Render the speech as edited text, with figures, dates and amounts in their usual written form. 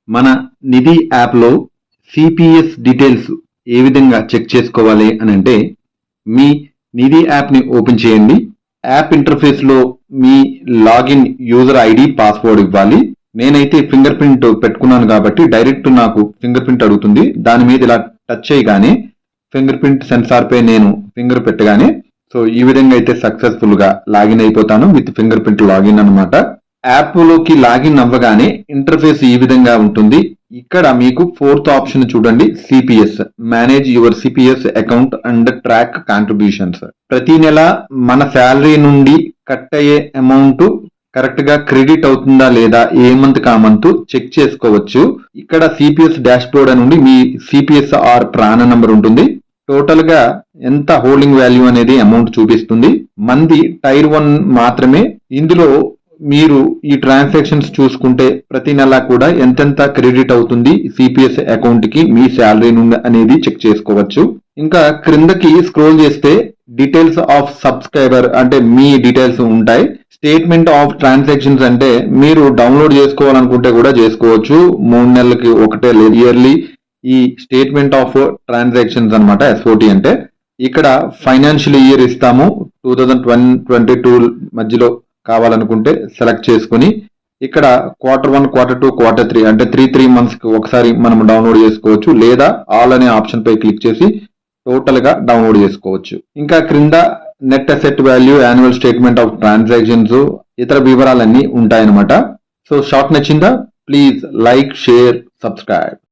మన నిధి యాప్లో CPS details ఏ విధంగా చెక్ చేసుకోవాలి అని అంటే, మీ నిధి యాప్ని ఓపెన్ చేయండి. యాప్ ఇంటర్ఫేస్లో మీ లాగిన్ యూజర్ ఐడి పాస్వర్డ్ ఇవ్వాలి. నేనైతే ఫింగర్ ప్రింట్ పెట్టుకున్నాను కాబట్టి డైరెక్ట్ నాకు ఫింగర్ ప్రింట్ అడుగుతుంది. దాని మీద ఇలా టచ్ చేయగానే ఫింగర్ ప్రింట్ సెన్సార్ పై నేను ఫింగర్ పెట్టగానే సో ఈ విధంగా అయితే సక్సెస్ఫుల్ గా లాగిన్ అయిపోతాను విత్ ఫింగర్ ప్రింట్ లాగిన్ అనమాట. యాప్ లోకి లాగిన్ అవ్వగానే ఇంటర్ఫేస్ ఈ విధంగా ఉంటుంది. ఇక్కడ మీకు ఫోర్త్ ఆప్షన్ చూడండి, CPS, manage your CPS account and track contributions. ప్రతి నెల మన శాలరీ నుండి కట్ అయ్యే అమౌంట్ కరెక్ట్ గా క్రెడిట్ అవుతుందా లేదా ఏ మంత్ కా మంత్ చెక్ చేసుకోవచ్చు. ఇక్కడ సిపిఎస్ డాష్ బోర్డ్ నుండి మీ సిపిఎస్ ఆర్ ప్రాణ నంబర్ ఉంటుంది. టోటల్ గా ఎంత హోల్డింగ్ వాల్యూ అనేది అమౌంట్ చూపిస్తుంది. మంది టైర్ 1 మాత్రమే. ఇందులో మీరు ఈ ట్రాన్సాక్షన్స్ చూసుకుంటే ప్రతి నెల కూడా ఎంతెంత క్రెడిట్ అవుతుంది సిపిఎస్ అకౌంట్ కి మీ శాలరీ నుండి అనేది చెక్ చేసుకోవచ్చు. ఇంకా క్రిందకి స్క్రోల్ చేస్తే డీటెయిల్స్ ఆఫ్ సబ్స్క్రైబర్ అంటే మీ డీటెయిల్స్ ఉంటాయి. స్టేట్మెంట్ ఆఫ్ ట్రాన్సాక్షన్స్ అంటే మీరు డౌన్లోడ్ చేసుకోవాలనుకుంటే కూడా చేసుకోవచ్చు. 3 నెలలకి ఒకటే ఇయర్లీ ఈ స్టేట్మెంట్ ఆఫ్ ట్రాన్సాక్షన్స్ అనమాట, ఎస్ఓటి అంటే. ఇక్కడ ఫైనాన్షియల్ ఇయర్ ఇస్తాము. 2022 మధ్యలో కావాలనుకుంటే సెలెక్ట్ చేసుకుని ఇక్కడ Q1, Q2, Q3 అంటే 3 మంత్స్ కి ఒకసారి మనం డౌన్లోడ్ చేసుకోవచ్చు, లేదా ఆల్ అనే ఆప్షన్ పై క్లిక్ చేసి టోటల్ గా డౌన్లోడ్ చేసుకోవచ్చు. ఇంకా క్రింద net asset value, annual statement of transactions, ఇతర వివరాలన్నీ ఉంటాయన్నమాట. సో షార్ట్ నచ్చిందా? Please like, share, subscribe.